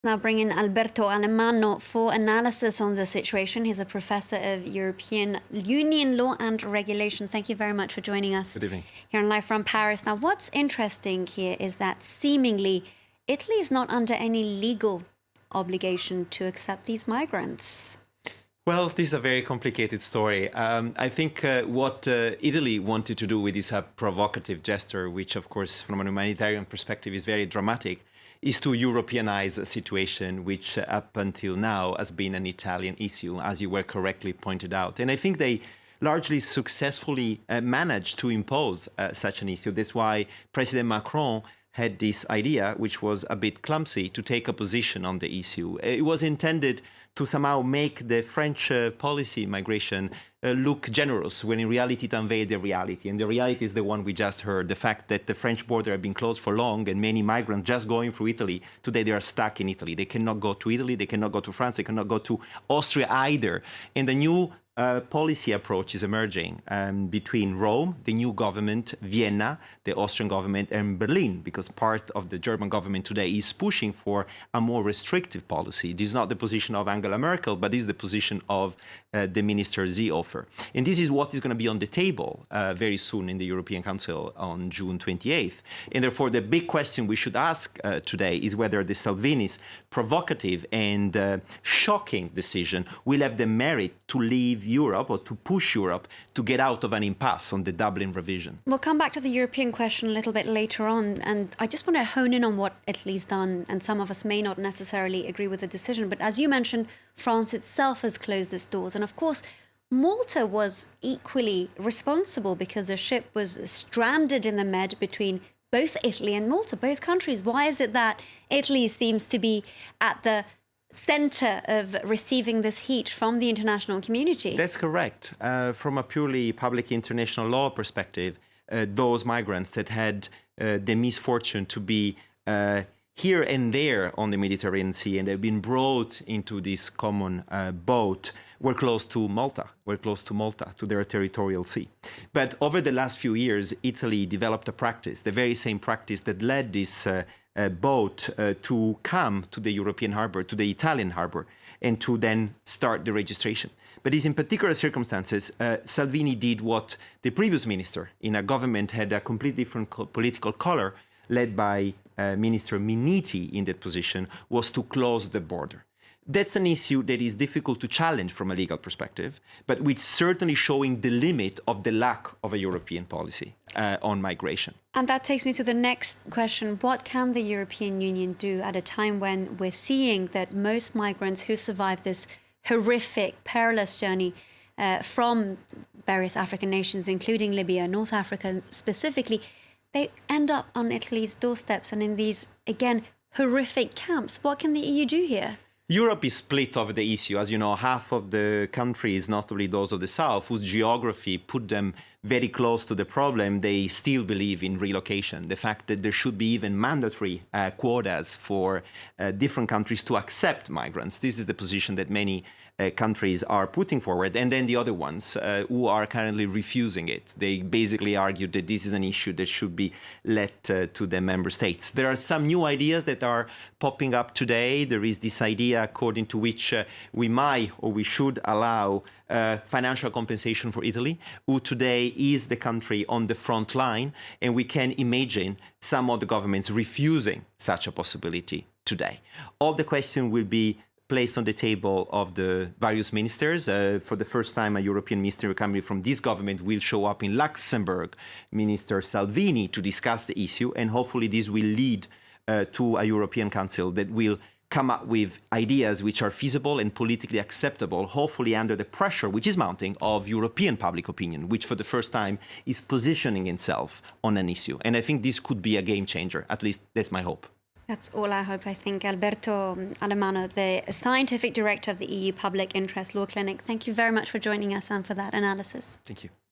Now bring in Alberto Alemanno for analysis on the situation. He's a professor of European Union law and regulation. Thank you very much for joining us. Good evening. Here on Live from Paris. Now, what's interesting here is that seemingly Italy is not under any legal obligation to accept these migrants. Well, this is a very complicated story. I think what Italy wanted to do with this provocative gesture, which, of course, from a humanitarian perspective is very dramatic, is to Europeanize a situation which up until now has been an Italian issue, as you were correctly pointed out. And I think they largely successfully managed to impose such an issue. That's why President Macron had this idea, which was a bit clumsy, to take a position on the issue. It was intended to somehow make the French policy migration look generous, when in reality it unveiled the reality. And the reality is the one we just heard, the fact that the French border had been closed for long and many migrants just going through Italy, today they are stuck in Italy. They cannot go to Italy, they cannot go to France, they cannot go to Austria either. And the new policy approach is emerging between Rome, the new government, Vienna, the Austrian government, and Berlin, because part of the German government today is pushing for a more restrictive policy. This is not the position of Angela Merkel, but this is the position of the Minister Seehofer. And this is what is going to be on the table very soon in the European Council on June 28th. And therefore, the big question we should ask today is whether the Salvini's provocative and shocking decision will have the merit to leave Europe or to push Europe to get out of an impasse on the Dublin revision. We'll come back to the European question a little bit later on, and I just want to hone in on what Italy's done, and some of us may not necessarily agree with the decision, but as you mentioned, France itself has closed its doors, and of course Malta was equally responsible because a ship was stranded in the Med between both Italy and Malta, both countries. Why is it that Italy seems to be at the center of receiving this heat from the international community? That's correct. From a purely public international law perspective, those migrants that had the misfortune to be here and there on the Mediterranean Sea and have been brought into this common boat were close to Malta, to their territorial sea. But over the last few years, Italy developed a practice, the very same practice that led this boat to come to the European harbor, to the Italian harbor, and to then start the registration. But in particular circumstances, Salvini did what the previous minister in a government had a completely different political color, led by Minister Minniti in that position, was to close the border. That's an issue that is difficult to challenge from a legal perspective, but which certainly showing the limit of the lack of a European policy on migration. And that takes me to the next question. What can the European Union do at a time when we're seeing that most migrants who survive this horrific, perilous journey from various African nations, including Libya, North Africa specifically, they end up on Italy's doorsteps and in these, again, horrific camps? What can the EU do here? Europe is split over the issue. As you know, half of the countries, notably those of the south, whose geography put them very close to the problem, they still believe in relocation. The fact that there should be even mandatory quotas for different countries to accept migrants. This is the position that many countries are putting forward. And then the other ones who are currently refusing it. They basically argue that this is an issue that should be let to the member states. There are some new ideas that are popping up today. There is this idea according to which we might or we should allow financial compensation for Italy, who today is the country on the front line, and we can imagine some of the governments refusing such a possibility today. All the question will be placed on the table of the various ministers. For the first time, a European minister coming from this government will show up in Luxembourg, Minister Salvini, to discuss the issue, and hopefully this will lead to a European Council that will come up with ideas which are feasible and politically acceptable, hopefully under the pressure which is mounting of European public opinion, which for the first time is positioning itself on an issue. And I think this could be a game changer. At least that's my hope. That's all I hope, I think. Alberto Alemanno, the Scientific Director of the EU Public Interest Law Clinic, thank you very much for joining us and for that analysis. Thank you.